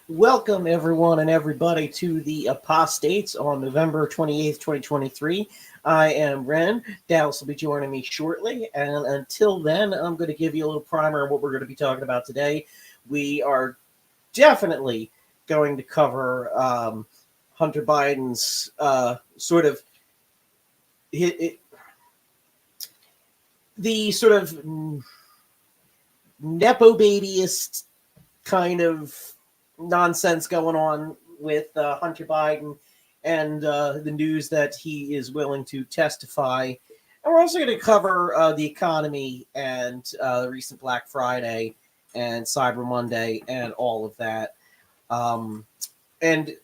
Welcome, everyone and everybody, to the Apostates on November 28th, 2023. I am Ren. Dallas will be joining me shortly. And until then, I'm going to give you a little primer on what we're going to be talking about today. We are definitely going to cover Hunter Biden's sort of the sort of nepo babyist kind of nonsense going on with Hunter Biden and the news that he is willing to testify. And we're also going to cover the economy and the recent Black Friday and Cyber Monday and all of that. And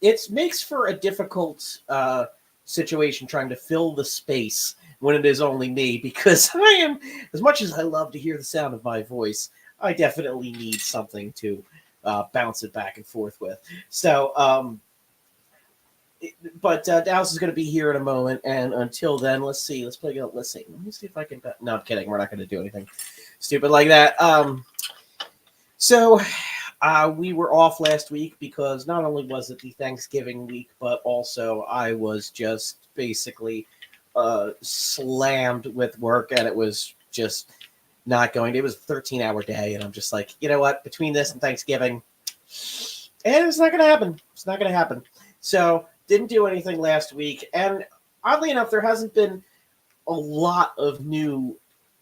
it makes for a difficult situation trying to fill the space when it is only me, because I am, as much as I love to hear the sound of my voice, I definitely need something to bounce it back and forth with. So, but Dallas is going to be here in a moment, and until then, let's see. Let's play. Let's see. Let me see if I can. No, I'm kidding. We're not going to do anything stupid like that. So we were off last week because not only was it the Thanksgiving week, but also I was just basically slammed with work, and it was just not going. It was a 13-hour day, and I'm just like, you know what? Between this and Thanksgiving, and it's not going to happen. It's not going to happen. So didn't do anything last week, and oddly enough, there hasn't been a lot of new,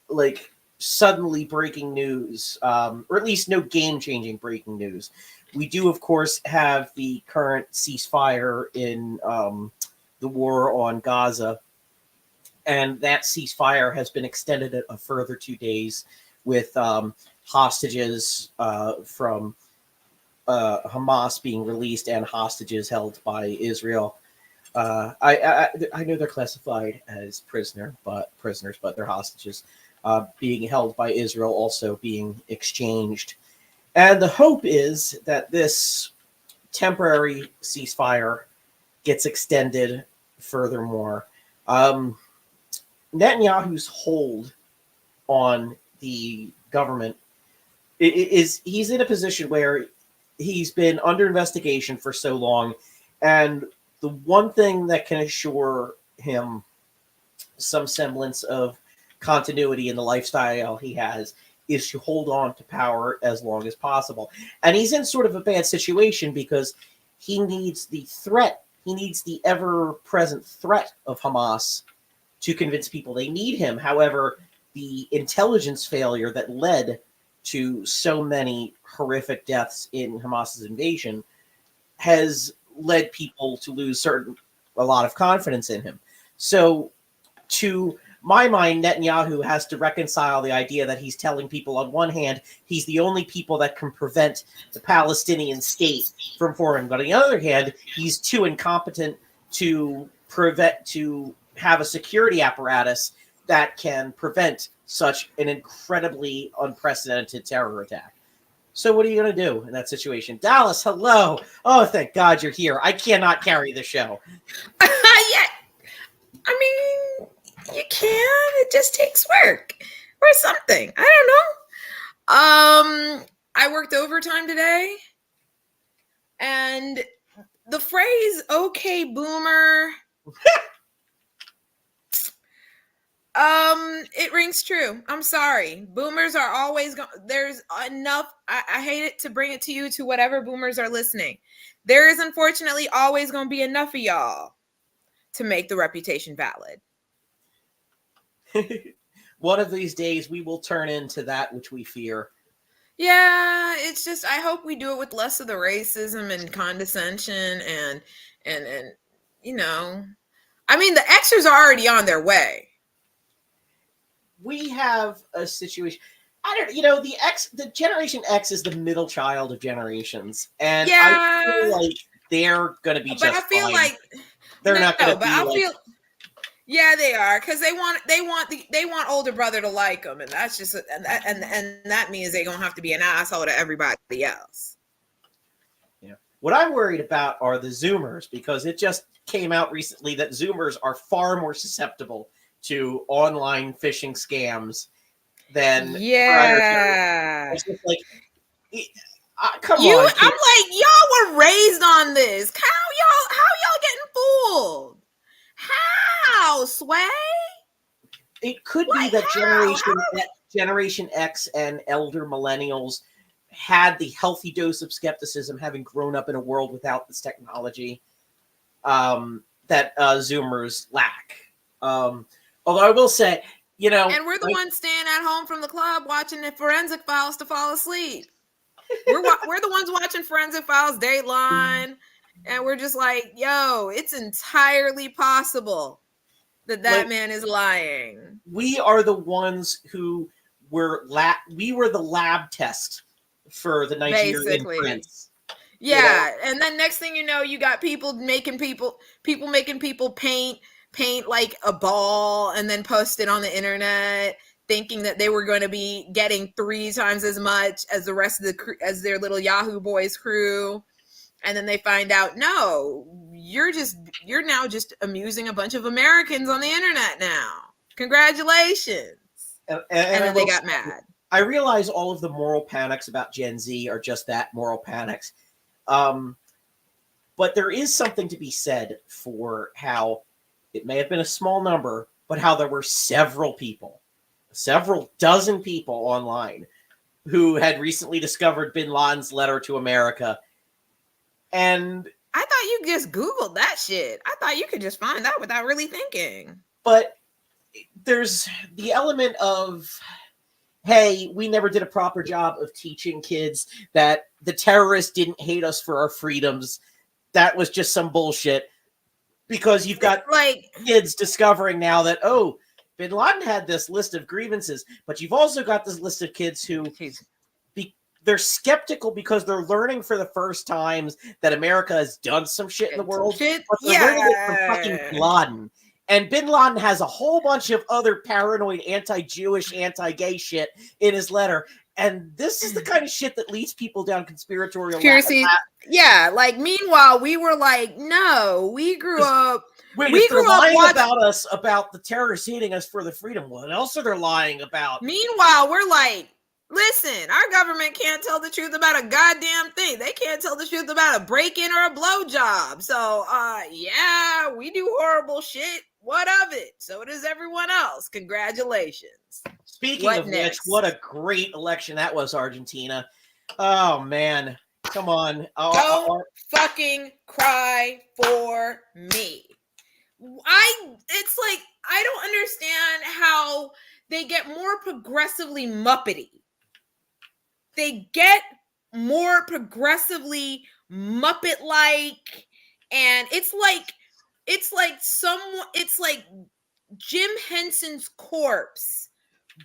like, suddenly breaking news, or at least no game-changing breaking news. We do, of course, have the current ceasefire in the war on Gaza, and that ceasefire has been extended a further 2 days with hostages from Hamas being released and hostages held by Israel. I know they're classified as prisoners, but they're hostages being held by Israel, also being exchanged. And the hope is that this temporary ceasefire gets extended furthermore. Netanyahu's hold on the government is he's in a position where he's been under investigation for so long, and the one thing that can assure him some semblance of continuity in the lifestyle he has is to hold on to power as long as possible. And he's in sort of a bad situation because he needs the ever-present threat of Hamas to convince people they need him. However, the intelligence failure that led to so many horrific deaths in Hamas's invasion has led people to lose a lot of confidence in him. So, to my mind, Netanyahu has to reconcile the idea that he's telling people, on one hand, he's the only people that can prevent the Palestinian state from forming, but on the other hand, he's too incompetent to have a security apparatus that can prevent such an incredibly unprecedented terror attack. So what are you going to do in that situation? Dallas, hello. Oh, thank God you're here. I cannot carry the show. Yeah. I mean, you can. It just takes work or something. I don't know. I worked overtime today, and the phrase "okay, boomer," it rings true. I'm sorry. Boomers are always going. There's enough. I hate it to bring it to you, to whatever boomers are listening. There is unfortunately always going to be enough of y'all to make the reputation valid. One of these days we will turn into that which we fear. Yeah, it's just, I hope we do it with less of the racism and condescension and you know, I mean, the Xers are already on their way. We have a situation. The Generation X is the middle child of generations, and yeah, I feel like they're going to be just fine. But I feel like they're not going to be like. Yeah, they are, because they want older brother to like them, and that's just and that means they're gonna have to be an asshole to everybody else. Yeah, what I'm worried about are the Zoomers, because it just came out recently that Zoomers are far more susceptible to online phishing scams than yeah. It's just like, come on, I'm like, y'all were raised on this. How y'all getting fooled? How, Sway? it could be Like, that how? Generation X and elder millennials had the healthy dose of skepticism, having grown up in a world without this technology, that Zoomers lack. Although I will say, And we're the ones staying at home from the club watching the Forensic Files to fall asleep. We're the ones watching Forensic Files Dateline, and we're just like, yo, it's entirely possible that man is lying. We are the ones who were the lab test for the Nigerian Basically. prince. Yeah, and then next thing you know, you got people making people paint like a ball and then post it on the internet, thinking that they were going to be getting 3 times as much as the rest of the crew, as their little Yahoo Boys crew, and then they find out, no, you're now just amusing a bunch of Americans on the internet now. Congratulations. And then they got mad. I realize all of the moral panics about Gen Z are just that, moral panics. But there is something to be said for how it may have been a small number, but how there were several dozen people online who had recently discovered bin Laden's letter to America. And I thought you just Googled that shit. I thought you could just find that without really thinking. But there's the element of, hey, we never did a proper job of teaching kids that the terrorists didn't hate us for our freedoms. That was just some bullshit. Because you've got kids discovering now that, oh, bin Laden had this list of grievances, but you've also got this list of kids who they're skeptical because they're learning for the first times that America has done some shit in the world. But they're learning it from fucking bin Laden. And bin Laden has a whole bunch of other paranoid, anti-Jewish, anti-gay shit in his letter. And this is the kind of shit that leads people down conspiratorial. Yeah, like meanwhile, we were like, no, we grew up. We grew up lying about us, about the terrorists hating us for the freedom. What else are they lying about? Meanwhile, we're like, listen, our government can't tell the truth about a goddamn thing. They can't tell the truth about a break-in or a blowjob. So, yeah, we do horrible shit. What of it? So does everyone else. Congratulations. Speaking of which, what a great election that was, Argentina. Oh, man. Come on. Don't fucking cry for me. It's like, I don't understand how they get more progressively Muppety. They get more progressively Muppet-like, and it's like Jim Henson's corpse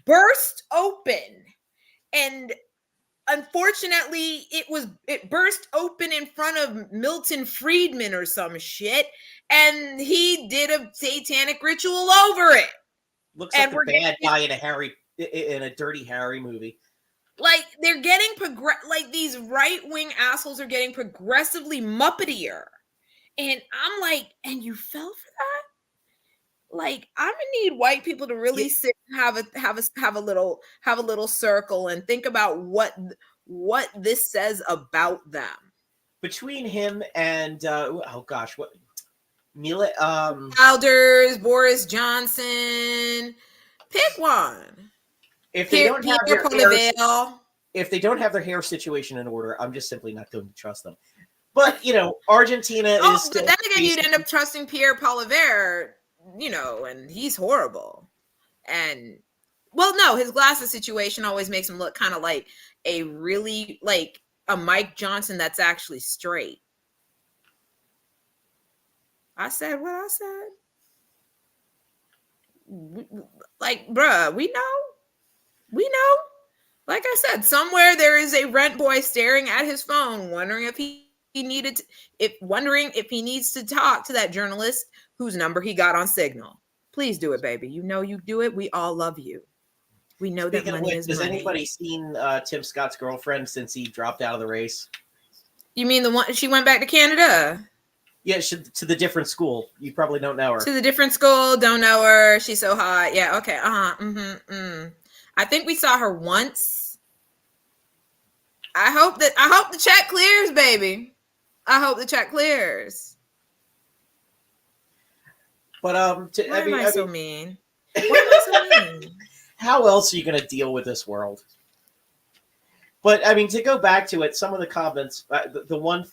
burst open, and unfortunately it burst open in front of Milton Friedman or some shit, and he did a satanic ritual over it. Looks like the bad guy in a Dirty Harry movie. Like, they're getting like these right-wing assholes are getting progressively Muppetier. And I'm like, and you fell for that? Like, I'm gonna need white people to really sit and have a little circle and think about what this says about them. Between him and Mila Childers, Boris Johnson, pick one. If they don't have their hair situation in order, I'm just simply not going to trust them. But, Argentina is. But then again, you'd end up trusting Pierre Polivier, and he's horrible. And, well, no, his glasses situation always makes him look kind of like a Mike Johnson that's actually straight. I said what I said. Like, bruh, we know. Like I said, somewhere there is a rent boy staring at his phone, wondering if he needs to talk to that journalist whose number he got on Signal. Please do it, baby. You know you do it. We all love you. We know that money is money. Has anybody seen Tim Scott's girlfriend since he dropped out of the race? You mean the one she went back to Canada? Yeah, to the different school. You probably don't know her. To the different school, don't know her. She's so hot. Yeah, okay. I think we saw her once. I hope the check clears, baby. I hope the check clears. But Why am I so mean? Why am I so mean? How else are you going to deal with this world? But I mean, to go back to it, some of the comments, the one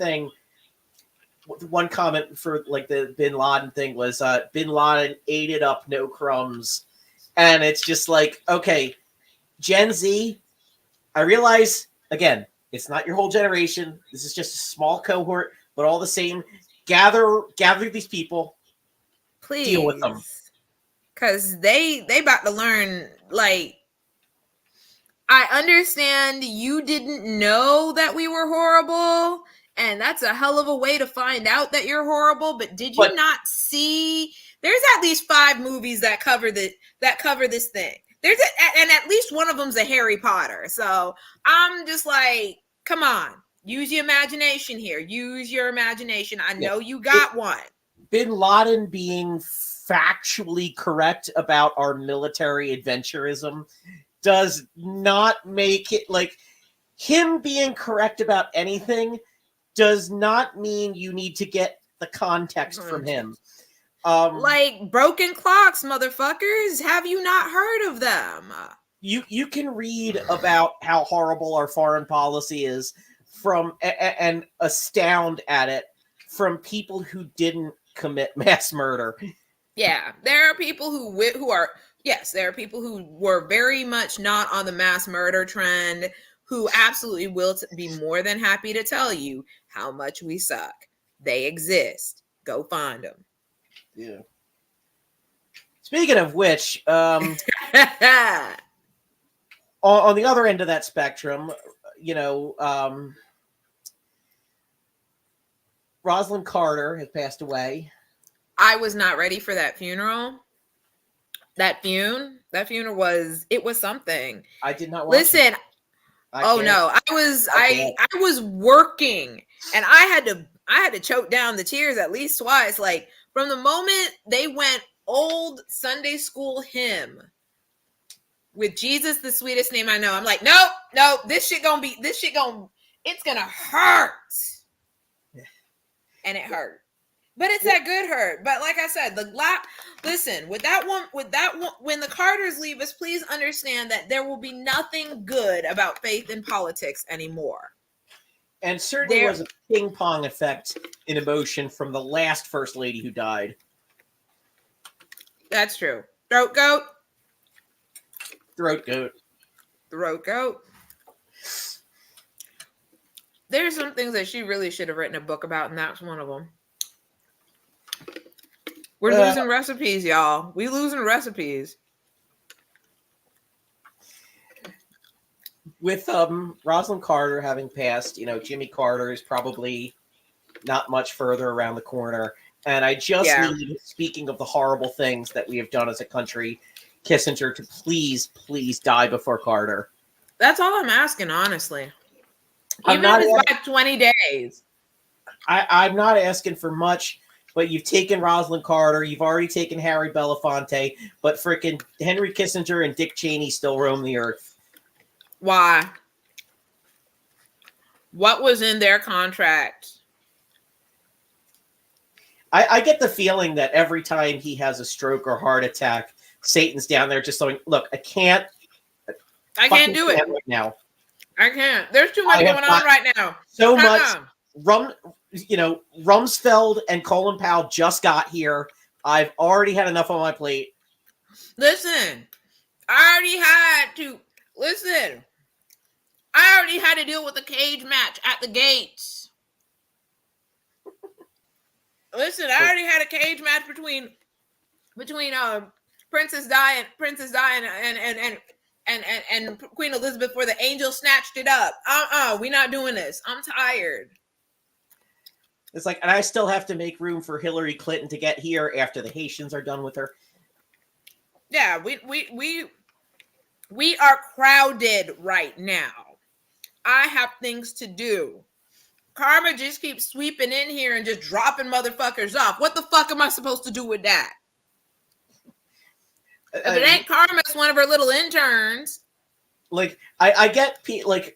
comment for like the Bin Laden thing was Bin Laden ate it up, no crumbs, and it's just like, okay, Gen Z. I realize again, it's not your whole generation. This is just a small cohort, but all the same, gather these people, please, deal with them, because they about to learn. Like, I understand you didn't know that we were horrible, and that's a hell of a way to find out that you're horrible. But did you not see? There's at least 5 movies that cover this thing. And at least one of them's a Harry Potter. So I'm just like, come on, use your imagination here. Use your imagination. I know you got one. Bin Laden being factually correct about our military adventurism does not make it, like, him being correct about anything does not mean you need to get the context from him. Like broken clocks, motherfuckers. Have you not heard of them? You can read about how horrible our foreign policy is from and astound at it from people who didn't commit mass murder. Yeah, there are people who are there are people who were very much not on the mass murder trend who absolutely will be more than happy to tell you how much we suck. They exist. Go find them. Yeah. Speaking of which, on the other end of that spectrum, Rosalind Carter has passed away. I was not ready for that funeral. That funeral was something. I did not watch Listen. I was working, and I had to choke down the tears at least twice. Like, from the moment they went old Sunday school hymn with Jesus, the sweetest name I know, I'm like, nope, it's gonna hurt. Yeah. And it hurt. But it's that good hurt. But like I said, listen, with that one, when the Carters leave us, please understand that there will be nothing good about faith in politics anymore. And certainly was a ping pong effect in emotion from the last first lady who died. That's true. Throat goat. There's some things that she really should have written a book about, and that's one of them. We're losing recipes, y'all. We losing recipes. With Rosalind Carter having passed, Jimmy Carter is probably not much further around the corner. And I just need, speaking of the horrible things that we have done as a country, Kissinger to please die before Carter. That's all I'm asking, honestly. Even if it's by 20 days. I'm not asking for much. But you've taken Rosalind Carter. You've already taken Harry Belafonte. But frickin' Henry Kissinger and Dick Cheney still roam the earth. Why? What was in their contract? I get the feeling that every time he has a stroke or heart attack, Satan's down there just going, look, I can't do it right now. I can't. There's too much going on right now. So much. Rumsfeld and Colin Powell just got here. I've already had enough on my plate. Listen, I already had to deal with a cage match at the gates. Listen, I already had a cage match between Princess Di and Queen Elizabeth before the angel snatched it up. We're not doing this. I'm tired. It's like, and I still have to make room for Hillary Clinton to get here after the Haitians are done with her. Yeah, we are crowded right now. I have things to do. Karma just keeps sweeping in here and just dropping motherfuckers off. What the fuck am I supposed to do with that? If it ain't Karma, it's one of her little interns. Like I get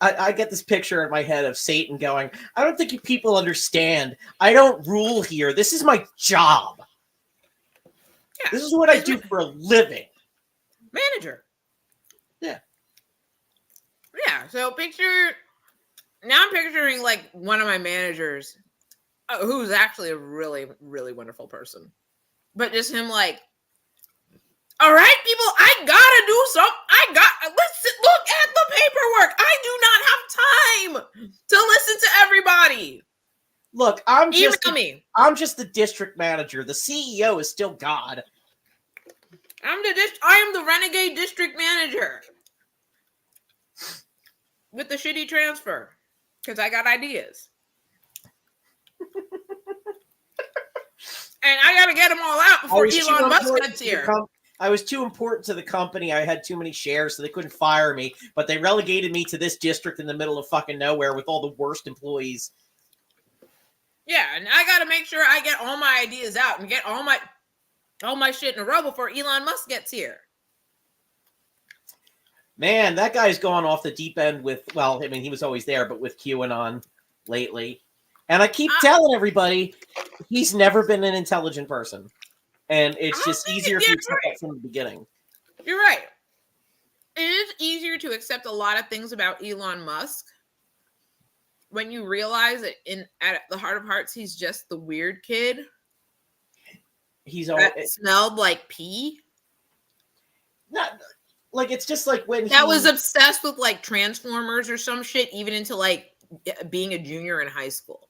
I get this picture in my head of Satan going, I don't think you people understand. I don't rule here. This is my job. Yeah. This is what I do for a living. Manager. Yeah. Yeah. So now I'm picturing like one of my managers who's actually a really, really wonderful person. But just him like, all right, people, I gotta do something. Let's look at the paperwork. I do not have time to listen to everybody. Look, I'm just the district manager. The CEO is still God. I am the renegade district manager with the shitty transfer because I got ideas. And I gotta get them all out before Elon Musk gets here. I was too important to the company. I had too many shares, so they couldn't fire me. But they relegated me to this district in the middle of fucking nowhere with all the worst employees. Yeah, and I got to make sure I get all my ideas out and get all my shit in a row before Elon Musk gets here. Man, that guy's gone off the deep end with, well, I mean, he was always there, but with QAnon lately. And I keep telling everybody, he's never been an intelligent person. And it's just easier if you accept that from the beginning. You're right. It is easier to accept a lot of things about Elon Musk when you realize that at the heart of hearts, he's just the weird kid. That smelled like pee. Not like it's just like when that was obsessed with like Transformers or some shit, even into like being a junior in high school.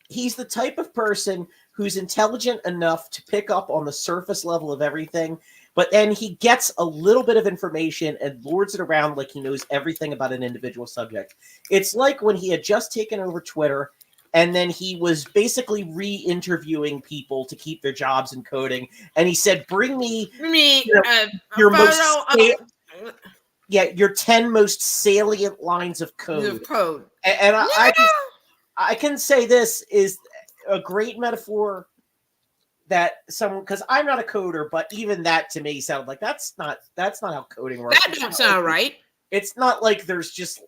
He's the type of person who's intelligent enough to pick up on the surface level of everything, but then he gets a little bit of information and lords it around like he knows everything about an individual subject. It's like when he had just taken over Twitter, and then he was basically re-interviewing people to keep their jobs in coding, and he said, "Bring me your your 10 most salient lines of code." And I can say this is a great metaphor that someone, because I'm not a coder, but even that to me sounded like that's not how coding works. That doesn't sound right. It's not like there's just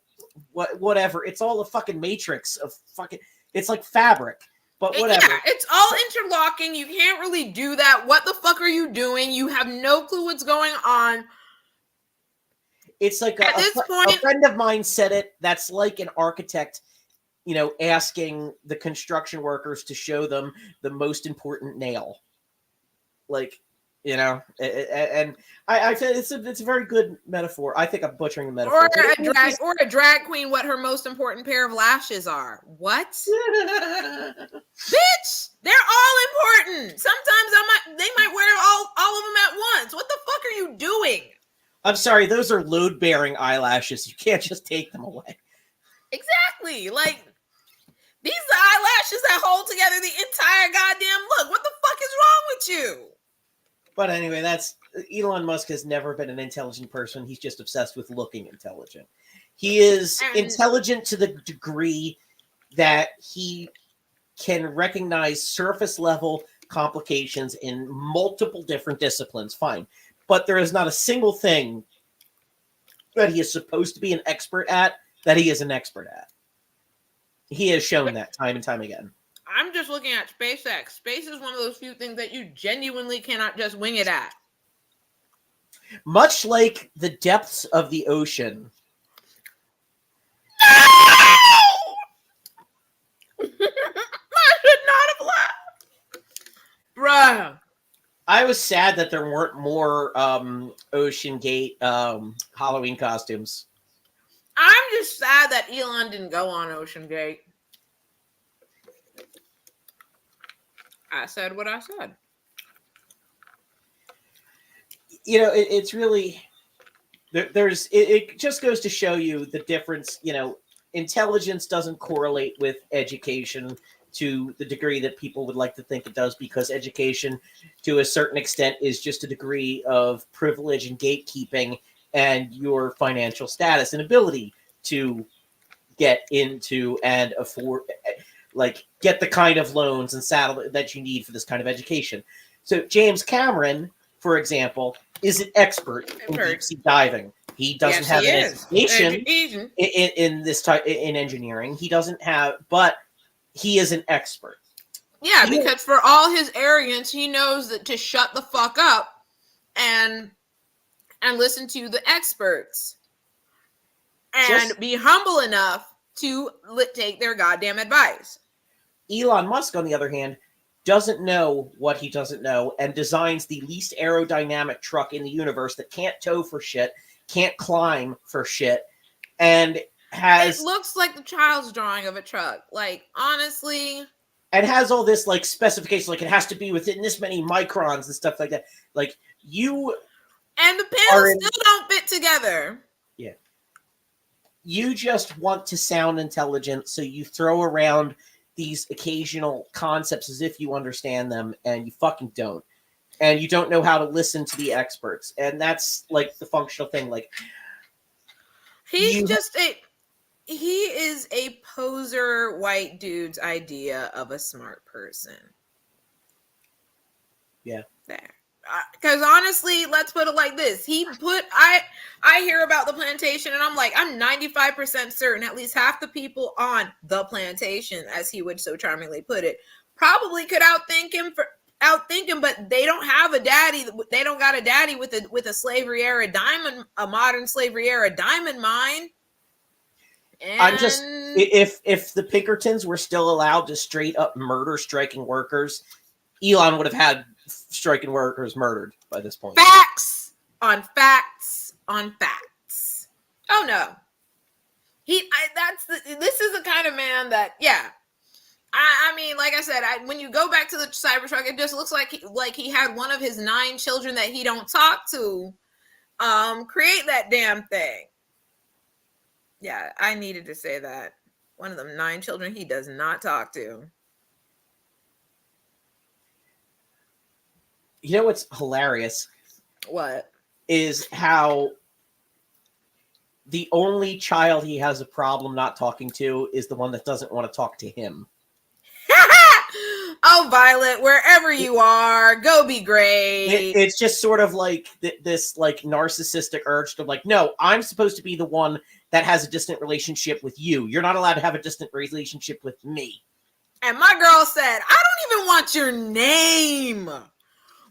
whatever. It's all a fucking matrix of fucking. It's like fabric, but whatever. Yeah, it's all interlocking. You can't really do that. What the fuck are you doing? You have no clue what's going on. It's like a friend of mine said it. That's like an architect, asking the construction workers to show them the most important nail. Like, and I feel it's a very good metaphor. I think I'm butchering the metaphor. Or a drag queen, what her most important pair of lashes are. What? Bitch, they're all important. Sometimes they might wear all of them at once. What the fuck are you doing? I'm sorry, those are load-bearing eyelashes. You can't just take them away. Exactly. Like, these are the eyelashes that hold together the entire goddamn look. What the fuck is wrong with you? But anyway, Elon Musk has never been an intelligent person. He's just obsessed with looking intelligent. He is intelligent to the degree that he can recognize surface level complications in multiple different disciplines. Fine. But there is not a single thing that he is supposed to be an expert at that he is an expert at. He has shown that time and time again. I'm just looking at SpaceX. Space is one of those few things that you genuinely cannot just wing it at. Much like the depths of the ocean. No! I should not have laughed. Bruh. I was sad that there weren't more Ocean Gate Halloween costumes. I'm just sad that Elon didn't go on Ocean Gate. I said what I said. It's really it just goes to show you the difference. Intelligence doesn't correlate with education to the degree that people would like to think it does, because education to a certain extent is just a degree of privilege and gatekeeping and your financial status and ability to get into and afford, get the kind of loans and saddle that you need for this kind of education. So James Cameron, for example, is an expert in deep sea diving. He doesn't Yes, have he an is. education in this type in engineering. He doesn't have, but he is an expert. Yeah, because for all his arrogance, he knows that to shut the fuck up and listen to the experts and be humble enough to take their goddamn advice. Elon Musk, on the other hand, doesn't know what he doesn't know and designs the least aerodynamic truck in the universe that can't tow for shit, can't climb for shit, and has... It looks like the child's drawing of a truck. Like, honestly... And has all this, like, specifications, like, it has to be within this many microns and stuff like that. Like, you... And the panels still don't fit together. Yeah. You just want to sound intelligent, so you throw around these occasional concepts as if you understand them, and you fucking don't. And you don't know how to listen to the experts. And that's, like, the functional thing. Like, he is a poser white dude's idea of a smart person. Yeah. There. Because honestly, let's put it like this. I hear about the plantation and I'm like, I'm 95% certain at least half the people on the plantation, as he would so charmingly put it, probably could outthink him, but they don't have a daddy. They don't got a daddy with a slavery era diamond, a modern slavery era diamond mine. And I'm just, if the Pinkertons were still allowed to straight up murder striking workers, Elon would have had striking workers murdered by this point. Facts on facts on facts. Oh no, this is the kind of man that, yeah. I mean, like I said, when you go back to the Cybertruck, it just looks like he had one of his 9 children that he don't talk to, create that damn thing. Yeah, I needed to say that. One of them 9 children he does not talk to. You know what's hilarious? What? Is how the only child he has a problem not talking to is the one that doesn't want to talk to him. Oh, Violet, wherever you are, go be great. It's just sort of like this like narcissistic urge to like, no, I'm supposed to be the one that has a distant relationship with you. You're not allowed to have a distant relationship with me. And my girl said, I don't even want your name.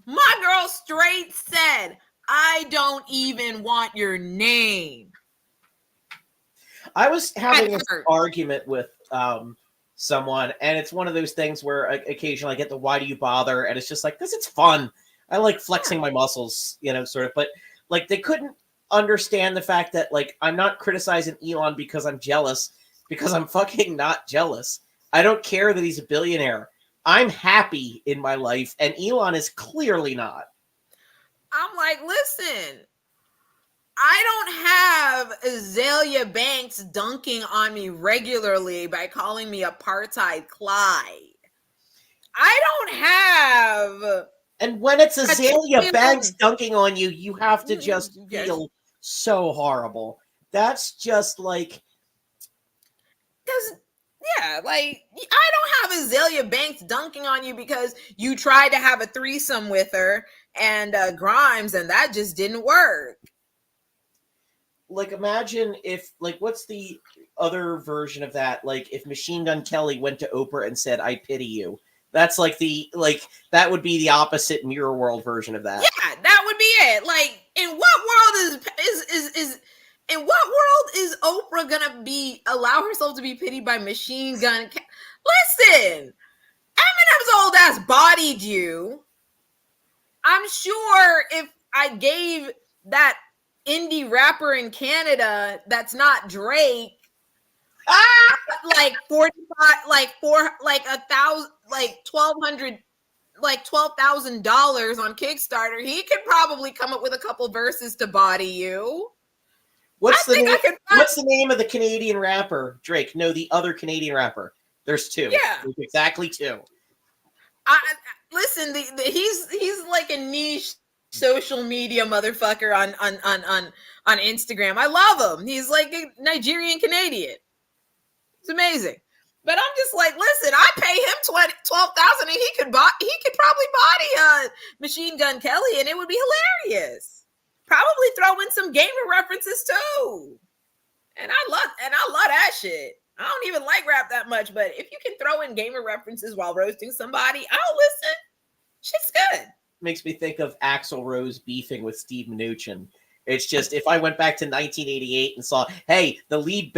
My girl straight said, I don't even want your name. I was having an argument with someone, and it's one of those things where occasionally I get the why do you bother, and it's just like, because it's fun. I like flexing my muscles, sort of. But like, they couldn't understand the fact that like I'm not criticizing Elon because I'm jealous, because I'm fucking not jealous. I don't care that he's a billionaire. I'm happy in my life, and Elon is clearly not. I'm like, listen, I don't have Azalea Banks dunking on me regularly by calling me apartheid Clyde. I don't have... And when it's Azalea Banks dunking on you, you have to just feel so horrible. That's just like... Because... Yeah, like, I don't have Azalea Banks dunking on you because you tried to have a threesome with her and Grimes, and that just didn't work. Like, imagine if, like, what's the other version of that? Like, if Machine Gun Kelly went to Oprah and said, I pity you. That's like that would be the opposite Mirror World version of that. Yeah, that would be it. Like, in what world in what world is Oprah gonna allow herself to be pitied by Machine Gun? Listen, Eminem's old ass bodied you. I'm sure if I gave that indie rapper in Canada that's not Drake, like 45, like $1,000, like $1,200, like $12,000 on Kickstarter, he could probably come up with a couple verses to body you. What's the name of the Canadian rapper? Drake. No, the other Canadian rapper. There's 2. Yeah. There's exactly 2. Listen, he's like a niche social media motherfucker on Instagram. I love him. He's like a Nigerian Canadian. It's amazing. But I'm just like, listen, I pay him $12,000 and he could probably body Machine Gun Kelly, and it would be hilarious. Probably throw in some gamer references too. And I love that shit. I don't even like rap that much, but if you can throw in gamer references while roasting somebody, I'll listen. Shit's good. Makes me think of Axl Rose beefing with Steve Mnuchin. It's just, if I went back to 1988 and saw, hey, the lead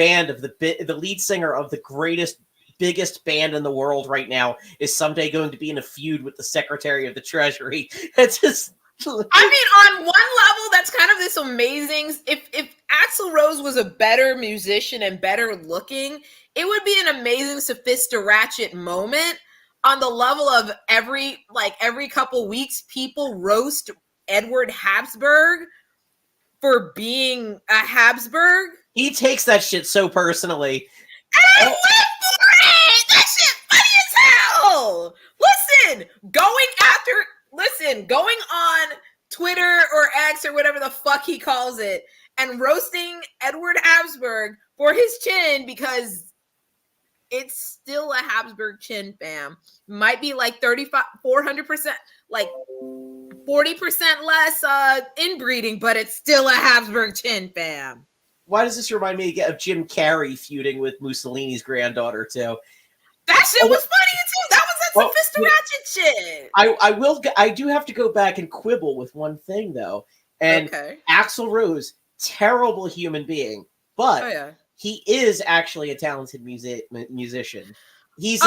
singer of the biggest band in the world right now is someday going to be in a feud with the Secretary of the Treasury. It's just, I mean, on one level, that's kind of this amazing. If Axl Rose was a better musician and better looking, it would be an amazing sophistiratchet moment. On the level of every couple weeks, people roast Edward Habsburg for being a Habsburg. He takes that shit so personally. And I live for it! That shit funny as hell! Going on Twitter or X or whatever the fuck he calls it and roasting Edward Habsburg for his chin because it's still a Habsburg chin, fam. Might be like 400%, like 40% less inbreeding, but it's still a Habsburg chin, fam. Why does this remind me of Jim Carrey feuding with Mussolini's granddaughter, too? That shit was funny, too. That was that sophisticated shit. I do have to go back and quibble with one thing, though. And Axl Rose, terrible human being, but he is actually a talented musician. He's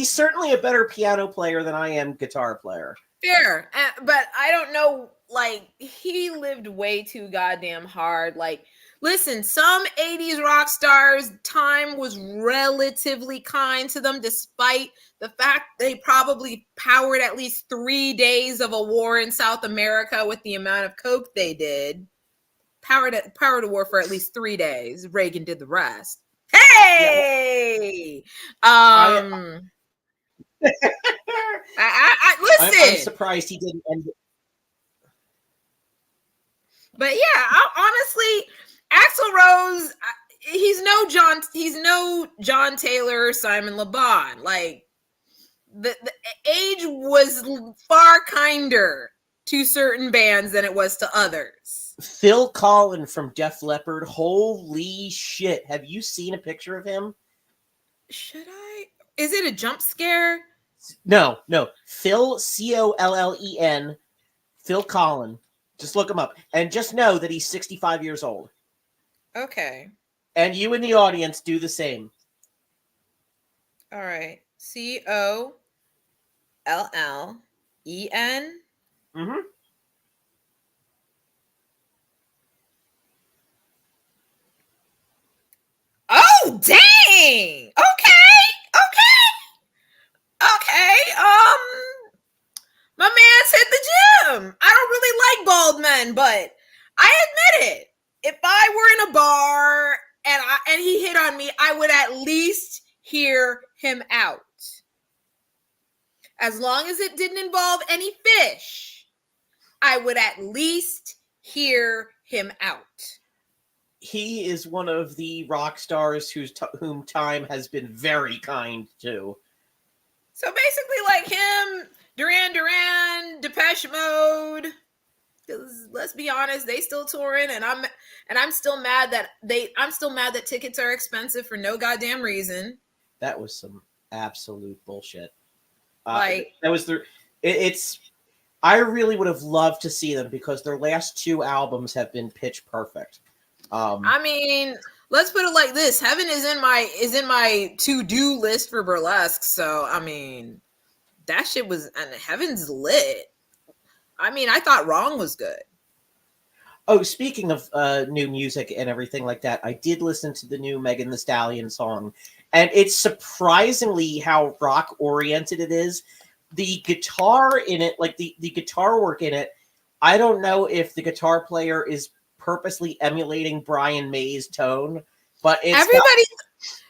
certainly a better piano player than I am guitar player. Fair, but I don't know, like, he lived way too goddamn hard. Like, listen, some 80s rock stars, time was relatively kind to them, despite the fact they probably powered at least 3 days of a war in South America with the amount of coke they did. Powered a war for at least 3 days. Reagan did the rest. Hey! I listen. I'm surprised he didn't end it. But yeah, honestly, Axl Rose, he's no John Taylor or Simon Le Bon. Like the age was far kinder to certain bands than it was to others. Phil Collen from Def Leppard, holy shit! Have you seen a picture of him? Should I? Is it a jump scare? No. Phil Collen. Phil Collen. Just look him up. And just know that he's 65 years old. Okay. And you in the audience do the same. All right. Collen. Mm-hmm. Oh, dang! Okay. My man's hit the gym. I don't really like bald men, but I admit it. If I were in a bar and he hit on me, I would at least hear him out. As long as it didn't involve any fish, I would at least hear him out. He is one of the rock stars whom time has been very kind to. So basically, like him, Duran, Depeche Mode. Because let's be honest, they still touring, and I'm still mad that tickets are expensive for no goddamn reason. That was some absolute bullshit. I really would have loved to see them because their last 2 albums have been pitch perfect. I mean, let's put it like this: Heaven is in my to-do list for burlesque. So I mean, that shit was, and Heaven's lit. I mean, I thought Wrong was good. Oh, speaking of new music and everything like that, I did listen to the new Megan Thee Stallion song, and it's surprisingly how rock oriented it is. The guitar in it, like the guitar work in it, I don't know if the guitar player is purposely emulating Brian May's tone, but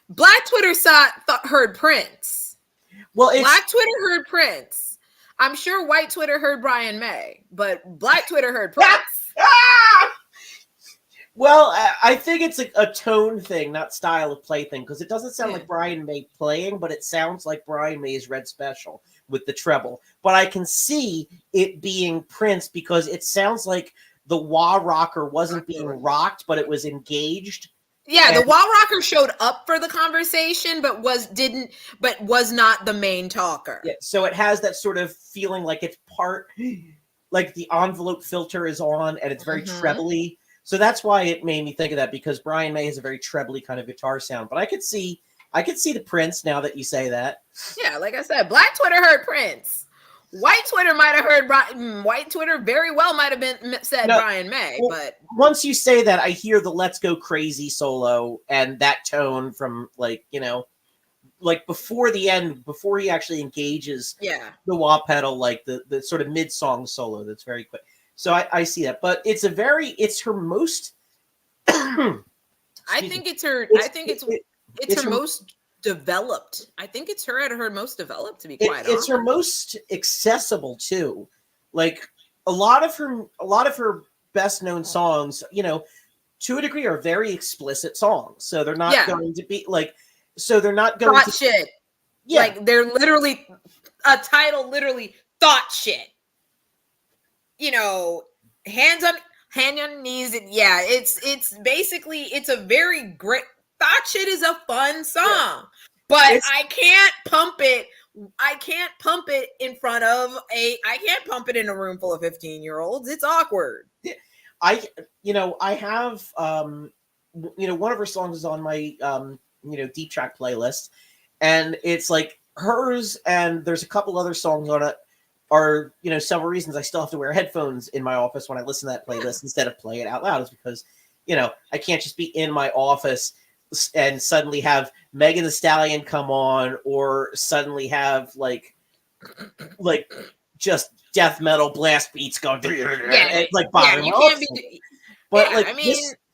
Black Twitter heard Prince. Well, Black Twitter heard Prince. I'm sure white Twitter heard Brian May, but Black Twitter heard Prince. Well, I think it's a tone thing, not style of play thing, because it doesn't sound like Brian May playing, but it sounds like Brian May's Red Special with the treble. But I can see it being Prince because it sounds like Yeah. wah rocker wasn't being rocked, but it was engaged. Yeah, the wall rocker showed up for the conversation, but was not the main talker. Yeah, so it has that sort of feeling like it's part, like the envelope filter is on, and it's very trebly. So that's why it made me think of that, because Brian May has a very trebly kind of guitar sound. But I could see the Prince now that you say that. Yeah, like I said, Black Twitter heard Prince. White Twitter might have heard White Twitter very well might have been said Brian May, well, but once you say that, I hear the "Let's Go Crazy" solo and that tone from like before the end, before he actually engages the wah pedal, like the sort of mid song solo that's very quick. So I see that, but it's her most. I think it's her most developed. I think it's her at her most developed, to be quite honest. It's her most accessible too. Like a lot of her best known songs, to a degree, are very explicit songs. So they're not going to be like. So they're not going to shit. Yeah, like they're literally a title. Literally thought shit. Hands on knees, and it's basically it's a very great. Thought shit is a fun song, but I can't pump it. I can't pump it in front of I can't pump it in a room full of 15-year-olds. It's awkward. I have one of her songs is on my deep track playlist, and it's like hers, and there's a couple other songs on it are several reasons I still have to wear headphones in my office when I listen to that playlist instead of play it out loud, is because I can't just be in my office and suddenly have Megan Thee Stallion come on, or suddenly have like just death metal blast beats going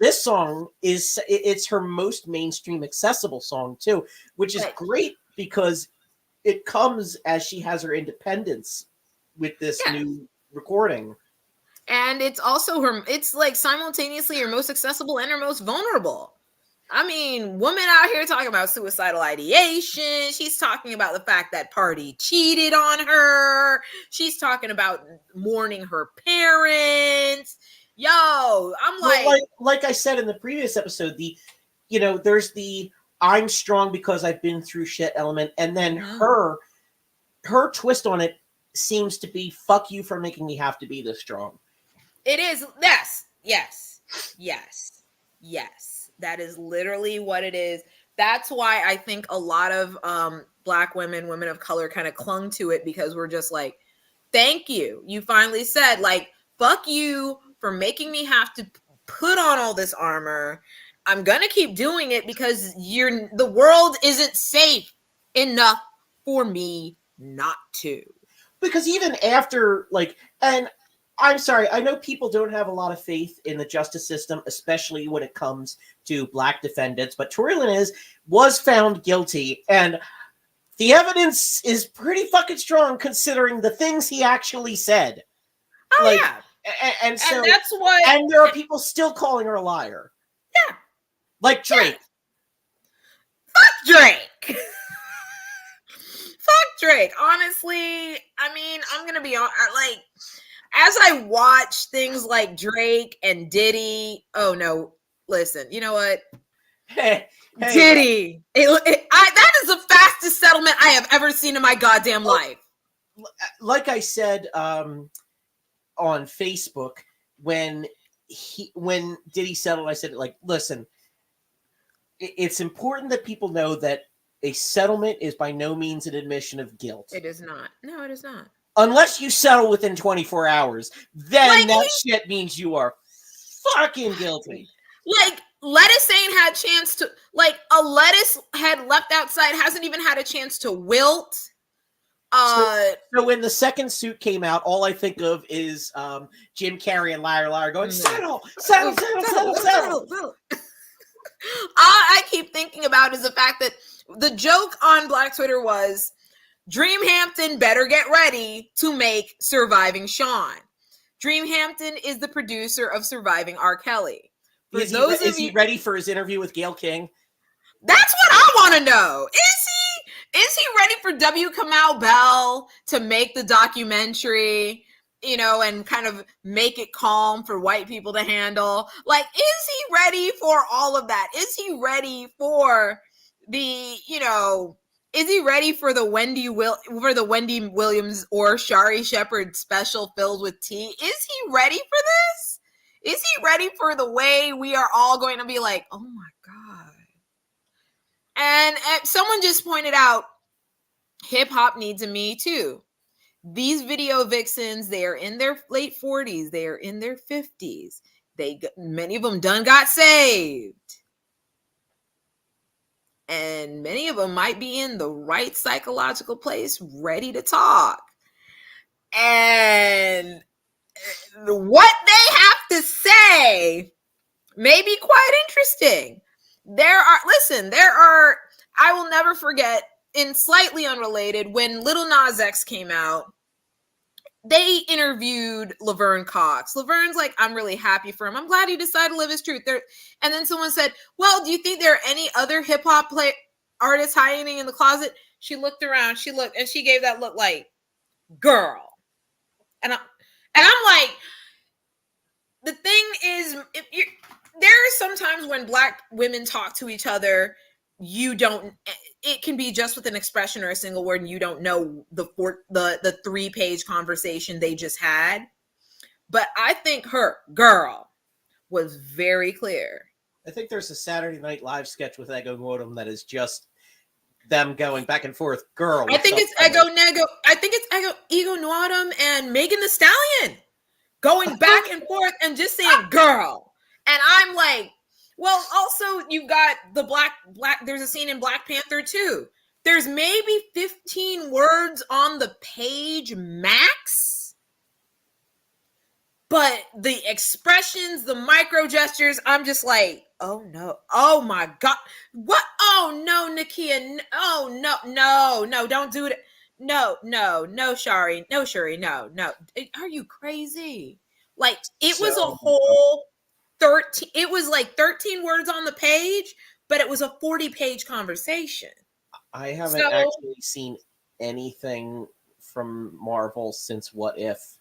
this song it's her most mainstream accessible song too, which is great because it comes as she has her independence with this new recording. And it's also it's like simultaneously her most accessible and her most vulnerable. I mean, woman out here talking about suicidal ideation. She's talking about the fact that Party cheated on her. She's talking about mourning her parents. Yo, I'm like I said in the previous episode, there's the I'm strong because I've been through shit element, and then her twist on it seems to be fuck you for making me have to be this strong. It is. Yes. That is literally what it is. That's why I think a lot of Black women of color kind of clung to it, because we're just like, thank you. You finally said, like, fuck you for making me have to put on all this armor. I'm going to keep doing it because the world isn't safe enough for me not to. Because even after, and I'm sorry, I know people don't have a lot of faith in the justice system, especially when it comes to Black defendants, but Tory Lanez was found guilty, and the evidence is pretty fucking strong considering the things he actually said. Oh, yeah. And so, and that's what. And there are people still calling her a liar. Yeah. Like Drake. Yeah. Fuck Drake. Fuck Drake. Honestly, I mean, I'm going to be on, as I watch things like Drake and Diddy, oh no, listen, you know what? Hey, Diddy. That is the fastest settlement I have ever seen in my goddamn life. Like I said on Facebook, when Diddy settled, I said, listen, it's important that people know that a settlement is by no means an admission of guilt. It is not. No, it is not. Unless you settle within 24 hours, then that shit means you are fucking guilty. Lettuce ain't had a chance to, a lettuce had left outside, hasn't even had a chance to wilt. So when the second suit came out, all I think of is Jim Carrey and Liar Liar going, settle. All I keep thinking about is the fact that the joke on Black Twitter was, Dreamhampton better get ready to make Surviving Sean. Dreamhampton is the producer of Surviving R. Kelly. Is he ready for his interview with Gayle King? That's what I want to know. Is he ready for W. Kamau Bell to make the documentary? you know, and kind of make it calm for white people to handle. Like, is he ready for all of that? Is he ready for the, you know, is he ready for the Wendy Williams or Shari Shepherd special filled with tea? Is he ready for this? Is he ready for the way we are all going to be like, oh my God? And someone just pointed out, hip hop needs a Me Too. These video vixens, they are in their late 40s, they are in their 50s. Many of them done got saved. And many of them might be in the right psychological place, ready to talk. And what they have to say may be quite interesting. I will never forget, in slightly unrelated, when Lil Nas X came out, they interviewed Laverne Cox. Laverne's like, I'm really happy for him. I'm glad he decided to live his truth. And then someone said, well, do you think there are any other hip hop artists hiding in the closet? She looked around, and she gave that look like, girl. And I'm like, the thing is, there are sometimes when Black women talk to each other, it can be just with an expression or a single word, and you don't know the 3-page conversation they just had. But I think her girl was very clear. I think there's a Saturday Night Live sketch with Ego Nwodim that is just them going back and forth. Girl, I think it's Ego Nwodim and Megan Thee Stallion going back and forth and just saying girl. And I'm like, well, also you've got the black, there's a scene in Black Panther too. There's maybe 15 words on the page max, but the expressions, the micro gestures, I'm just like, oh no, oh my God, what? Oh no, Nakia, oh no, don't do it. No, Shari, no, are you crazy? Like, it was a whole 13, it was like 13 words on the page, but it was a 40-page conversation. I haven't actually seen anything from Marvel since What If,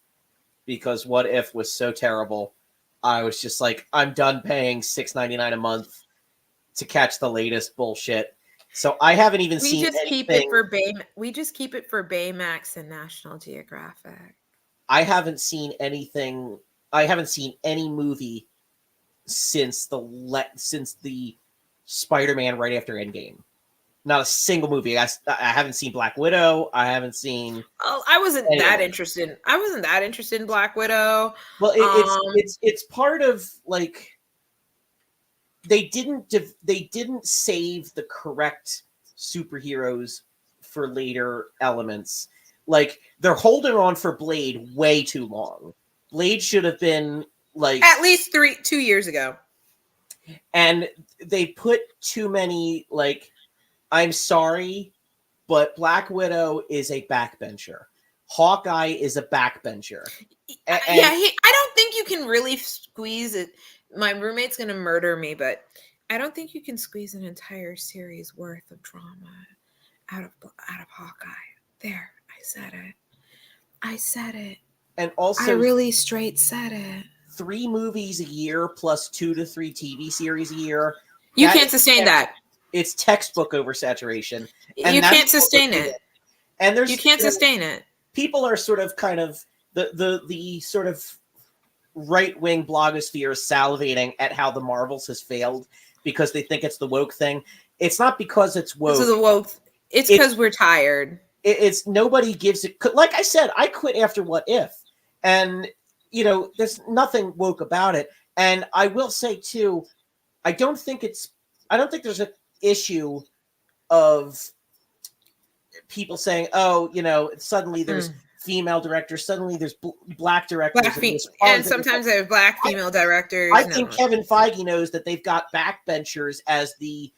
because What If was so terrible. I was just like, I'm done paying $6.99 a month to catch the latest bullshit. So I haven't even seen anything. We just keep it for Baymax and National Geographic. I haven't seen anything. I haven't seen any movie since the Spider-Man right after Endgame. Not a single movie. I haven't seen Black Widow. I haven't seen. Oh, I wasn't that interested. I wasn't that interested in Black Widow. Well, it's part of, like, they didn't save the correct superheroes for later elements. Like, they're holding on for Blade way too long. Blade should have been like at least 2 years ago. And they put too many, like, I'm sorry, but Black Widow is a backbencher. Hawkeye is a backbencher. I don't think you can really squeeze it. My roommate's going to murder me, but I don't think you can squeeze an entire series worth of drama out of Hawkeye. There, I said it. And also, I really straight said it. 3 movies a year plus 2 to 3 TV series a year. You can't sustain that. It's textbook oversaturation. And you can't sustain it. And you can't sustain it. People are sort of kind of the sort of right-wing blogosphere salivating at how the Marvels has failed because they think it's the woke thing. It's not because it's woke. This is a woke. It's because we're tired. It's nobody gives it. Like I said, I quit after What If, and there's nothing woke about it. And I will say too, I don't think there's an issue of people saying, oh, suddenly there's female directors, suddenly there's black directors, and sometimes there's black female directors. I think Kevin Feige knows that they've got backbenchers as the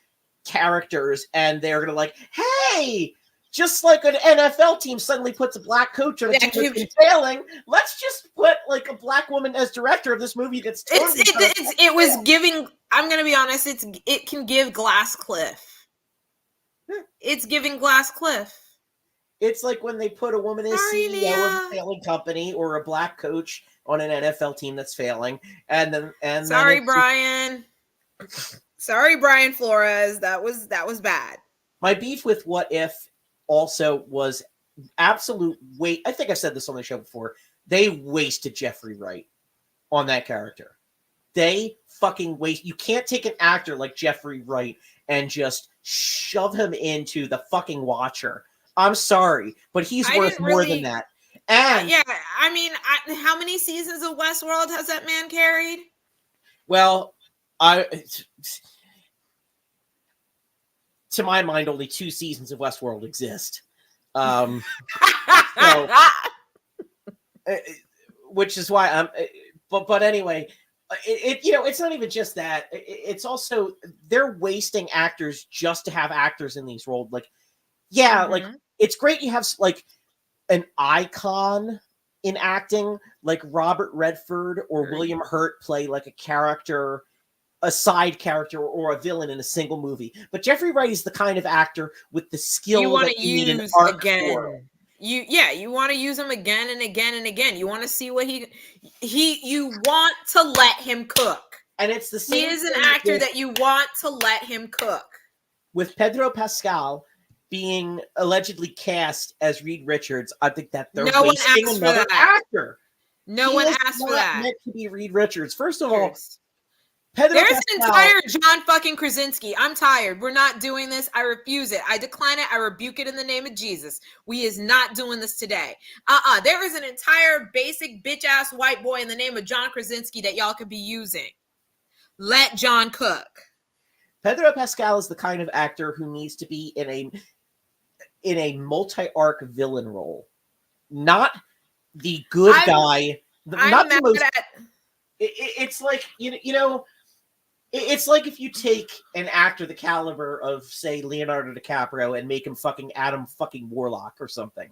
characters, and they're gonna like, hey, just like an NFL team suddenly puts a black coach on a team that's been failing, let's just put like a black woman as director of this movie that's totally it was giving. I'm gonna be honest. It can give Glass Cliff. It's giving Glass Cliff. It's like when they put a woman as Sorry, CEO of a Mia. failing company or a black coach on an NFL team that's failing, and then Sorry, it's Brian. Sorry, Brian Flores. That was bad. my beef with What If also was absolute wait. I think I've said this on the show before. They wasted Jeffrey Wright on that character. They fucking waste. You can't take an actor like Jeffrey Wright and just shove him into the fucking Watcher. I'm sorry, but he's worth more than that. And yeah, I mean, how many seasons of Westworld has that man carried? Well, to my mind, only 2 seasons of Westworld exist. So, which is why I'm. But anyway, it's not even just that. It's also they're wasting actors just to have actors in these roles. Like, yeah, like it's great you have like an icon in acting, like Robert Redford or William Hurt play like a character, a side character or a villain in a single movie. But Jeffrey Wright is the kind of actor with the skill that you need an arc for. You want to use him again and again and again. You want to see what you want to let him cook. And it's the same. He is an actor that you want to let him cook. With Pedro Pascal being allegedly cast as Reed Richards, I think that they're wasting another actor. No one asked for that. Meant to be Reed Richards. First of all, There's an entire John fucking Krasinski. I'm tired. We're not doing this. I refuse it. I decline it. I rebuke it in the name of Jesus. We is not doing this today. There is an entire basic bitch ass white boy in the name of John Krasinski that y'all could be using. Let John cook. Pedro Pascal is the kind of actor who needs to be in a multi-arc villain role, not the good guy. Not the most. It's like you know. It's like if you take an actor the caliber of, say, Leonardo DiCaprio and make him fucking Adam fucking Warlock or something.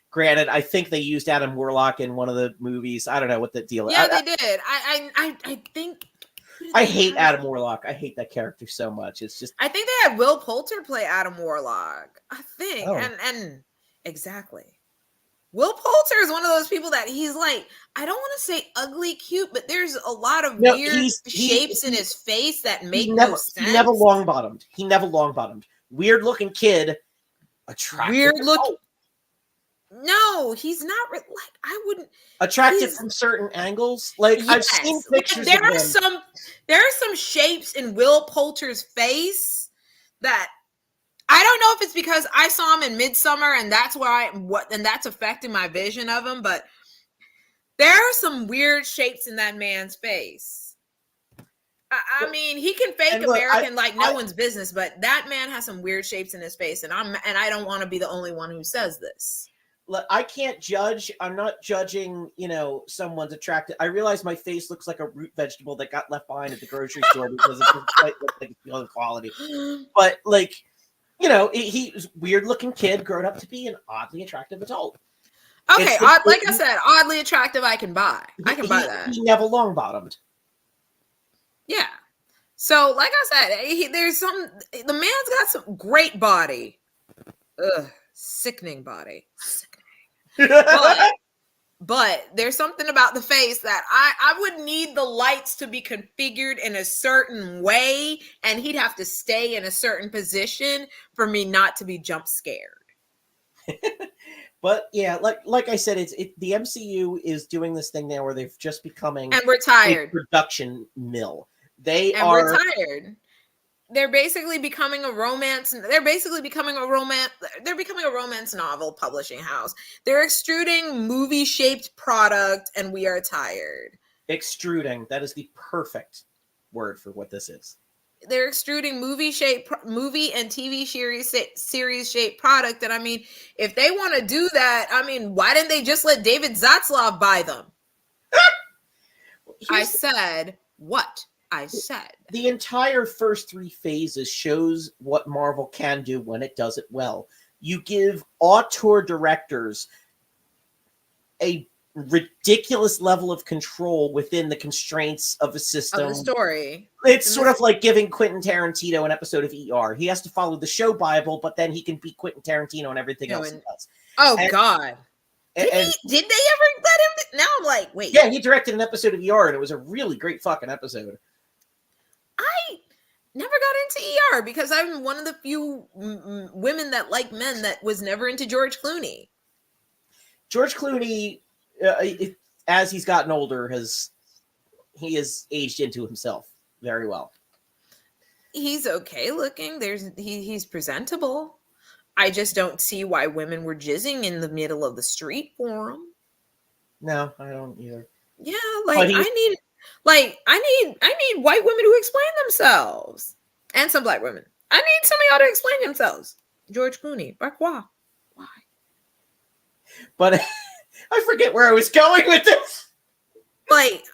Granted, I think they used Adam Warlock in one of the movies. I don't know what the deal is. Yeah, they did. I think. I hate Adam Warlock. I hate that character so much. It's just. I think they had Will Poulter play Adam Warlock. I think, oh. and exactly. Will Poulter is one of those people that he's like, I don't want to say ugly cute, but there's a lot of weird shapes in his face that make no sense. He never long bottomed. Weird looking kid. Attractive. Weird look. No, he's not like I wouldn't. Attractive from certain angles. Like yes. I've seen pictures. There are some shapes in Will Poulter's face that. I don't know if it's because I saw him in Midsummer and that's that's affecting my vision of him, but there are some weird shapes in that man's face. I mean, he can fake American like no one's business, but that man has some weird shapes in his face, and I don't want to be the only one who says this. Look, I can't judge. I'm not judging, someone's attractive. I realize my face looks like a root vegetable that got left behind at the grocery store because it doesn't quite look like the quality. But like he's a weird-looking kid grown up to be an oddly attractive adult. Okay, like I said, oddly attractive. I can buy that. He never long-bottomed. Yeah. So, like I said, the man's got some great body. Ugh, sickening body. Sickening. But there's something about the face that I would need the lights to be configured in a certain way, and he'd have to stay in a certain position for me not to be jump scared. But yeah, like I said, the MCU is doing this thing now where they've just becoming and we're tired a production mill. We're tired. They're basically becoming a romance. They're becoming a romance novel publishing house. They're extruding movie-shaped product, and we are tired. Extruding. That is the perfect word for what this is. They're extruding movie and TV series shaped product. And I mean, if they want to do that, I mean, why didn't they just let David Zaslav buy them? I said. The entire first 3 phases shows what Marvel can do when it does it well. You give auteur directors a ridiculous level of control within the constraints of a system. Of the story. It's sort of like giving Quentin Tarantino an episode of ER. He has to follow the show Bible, but then he can be Quentin Tarantino and everything else he does. Oh and, God. Did and they ever let him? Now I'm like, wait. yeah, he directed an episode of ER, and it was a really great fucking episode. I never got into ER because I'm one of the few women that like men that was never into George Clooney. George Clooney, as he's gotten older, he has aged into himself very well. He's okay looking. He's presentable. I just don't see why women were jizzing in the middle of the street for him. No, I don't either. Yeah, like I need white women to explain themselves, and some black women. I need some of y'all to explain themselves. George Clooney, why? But I forget where I was going with this. Like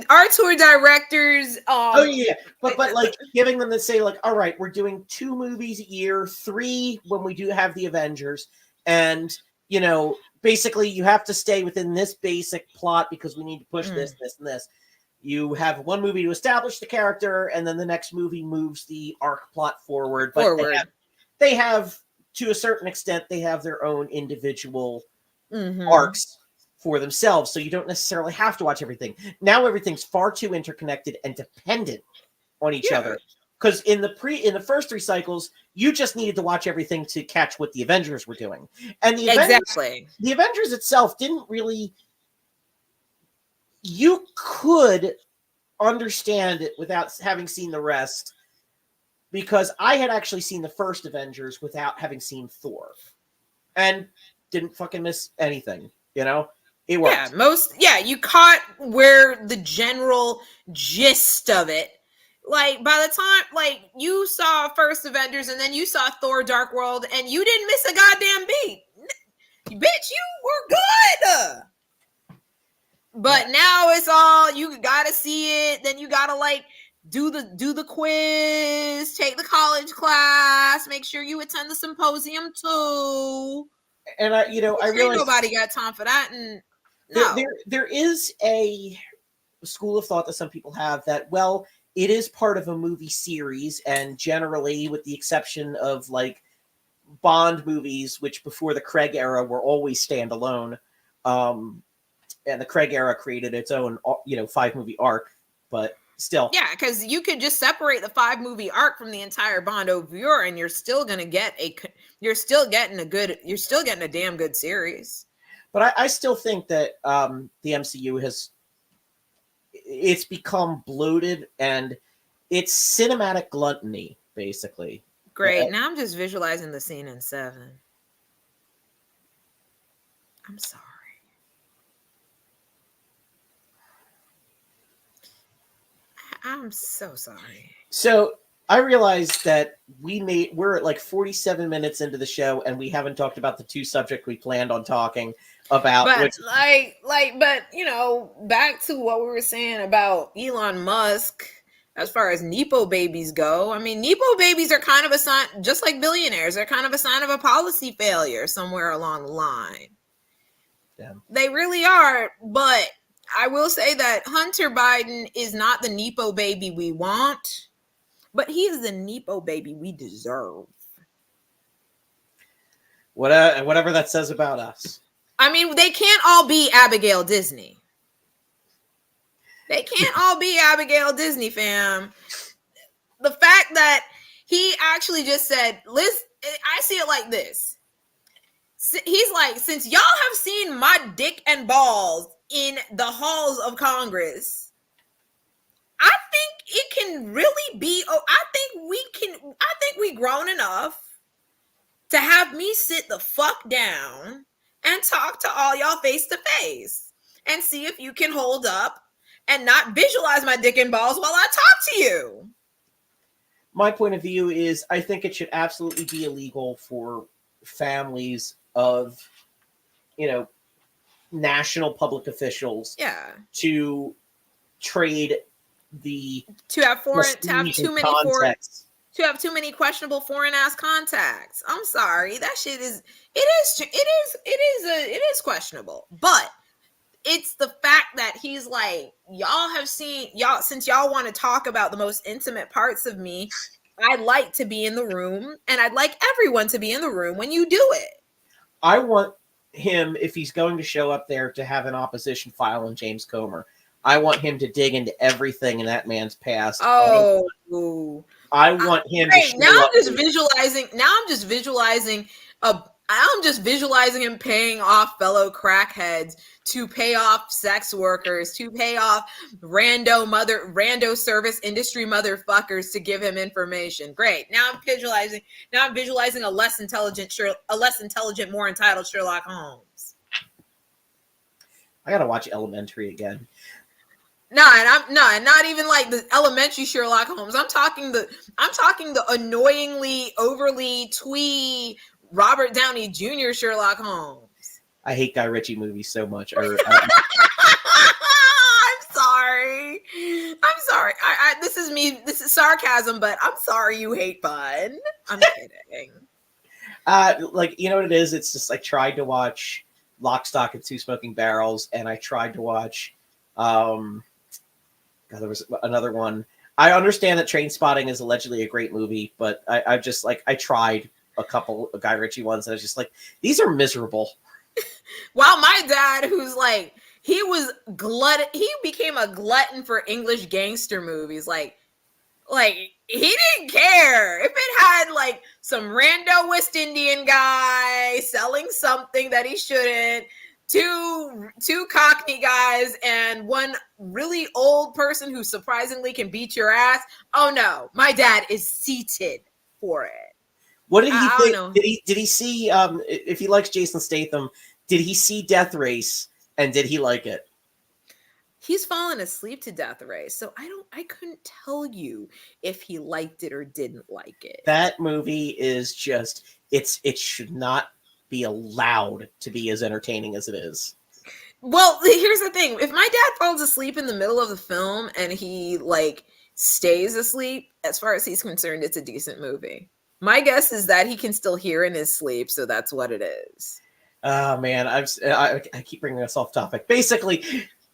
our tour directors. Oh yeah, but like giving them to say like, all right, we're doing 2 movies a year, 3 when we do have the Avengers, and basically you have to stay within this basic plot because we need to push this, and this. You have 1 movie to establish the character, and then the next movie moves the arc plot forward. But they have to a certain extent, they have their own individual arcs for themselves, so you don't necessarily have to watch everything. Now everything's far too interconnected and dependent on each other. Because in the first 3 cycles, you just needed to watch everything to catch what the Avengers were doing, and the Avengers itself didn't really. You could understand it without having seen the rest, because I had actually seen the first Avengers without having seen Thor, and didn't fucking miss anything. It worked. You caught where the general gist of it. Like by the time you saw first Avengers and then you saw Thor Dark World and you didn't miss a goddamn beat. Bitch, you were good. But now it's all you gotta see it, then you gotta do the quiz, take the college class, make sure you attend the symposium too. And I realize nobody got time for that. And there is a school of thought that some people have that, well, it is part of a movie series, and generally, with the exception of Bond movies, which before the Craig era were always standalone, and the Craig era created its own 5-movie arc, but still, because you could just separate the 5-movie arc from the entire Bond OVR, and you're still getting a damn good series. But I still think that the MCU it's become bloated, and it's cinematic gluttony, basically. Great. Now I'm just visualizing the scene in 7. I'm sorry. I'm so sorry. So I realized that we're at 47 minutes into the show, and we haven't talked about the 2 subjects we planned on talking about. But back to what we were saying about Elon Musk, as far as Nepo babies go. I mean, Nepo babies are kind of a sign, just like billionaires, they're kind of a sign of a policy failure somewhere along the line. Damn. They really are. But I will say that Hunter Biden is not the Nepo baby we want, but he is the Nepo baby we deserve. Whatever that says about us. I mean, they can't all be Abigail Disney. They can't all be Abigail Disney, fam. The fact that he actually just said, listen, I see it like this. He's like, since y'all have seen my dick and balls in the halls of Congress, I think it can really be, I think we grown enough to have me sit the fuck down and talk to all y'all face to face and see if you can hold up and not visualize my dick and balls while I talk to you. My point of view is I think it should absolutely be illegal for families of, national public officials to trade to have too many questionable foreign ass contacts. I'm sorry, that shit is questionable. But it's the fact that he's like, since y'all want to talk about the most intimate parts of me, I'd like to be in the room, and I'd like everyone to be in the room when you do it. I want him, if he's going to show up there, to have an opposition file on James Comer. I want him to dig into everything in that man's past. Oh, I want him to great. show Now up. I'm just visualizing. I'm just visualizing him paying off fellow crackheads, to pay off sex workers, to pay off rando service industry motherfuckers to give him information. Great. Now I'm visualizing a less intelligent, more entitled Sherlock Holmes. I gotta watch Elementary again. And not even like the elementary Sherlock Holmes. I'm talking the annoyingly overly twee Robert Downey Jr. Sherlock Holmes. I hate Guy Ritchie movies so much. I'm sorry. This is sarcasm, but I'm sorry you hate Bud. I'm kidding. Like, you know what it is? It's just, I tried to watch Lock, Stock, and Two Smoking Barrels, and I tried to watch, God, there was another one. I understand that Trainspotting is allegedly a great movie, but I just, like, I tried a couple of Guy Ritchie ones, and I was just like, these are miserable. Well, my dad, who's like, he became a glutton for English gangster movies. Like he didn't care if it had like some rando West Indian guy selling something that he shouldn't, two Cockney guys, and one really old person who surprisingly can beat your ass. Oh no, my dad is seated for it. What did he think? Did he see, if he likes Jason Statham, did he see Death Race, and did he like it? He's fallen asleep to Death Race, so I couldn't tell you if he liked it or didn't like it. That movie is just, it should not be allowed to be as entertaining as it is. Well, here's the thing. If my dad falls asleep in the middle of the film and he like stays asleep, as far as he's concerned, it's a decent movie. My guess is that he can still hear in his sleep, so that's what it is. Oh, man, I keep bringing us off topic. Basically,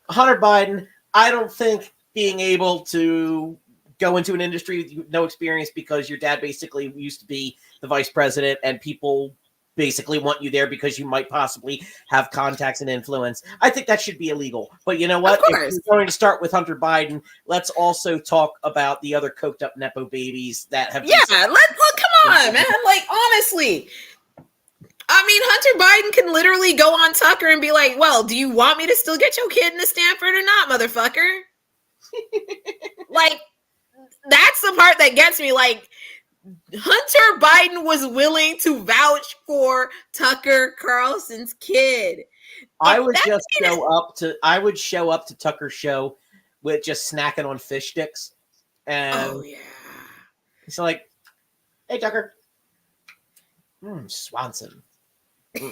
Hunter Biden, I don't think being able to go into an industry with no experience because your dad basically used to be the vice president and people basically want you there because you might possibly have contacts and influence. I think that should be illegal. But you know what? If we're going to start with Hunter Biden, let's also talk about the other coked up Nepo babies that have... Yeah, come on, man. Like, honestly... I mean, Hunter Biden can literally go on Tucker and be like, well, do you want me to still get your kid into Stanford or not, motherfucker? Like, that's the part that gets me. Like, Hunter Biden was willing to vouch for Tucker Carlson's kid. I would show up to Tucker's show with just snacking on fish sticks. And oh, yeah. It's like, hey, Tucker. Swanson. So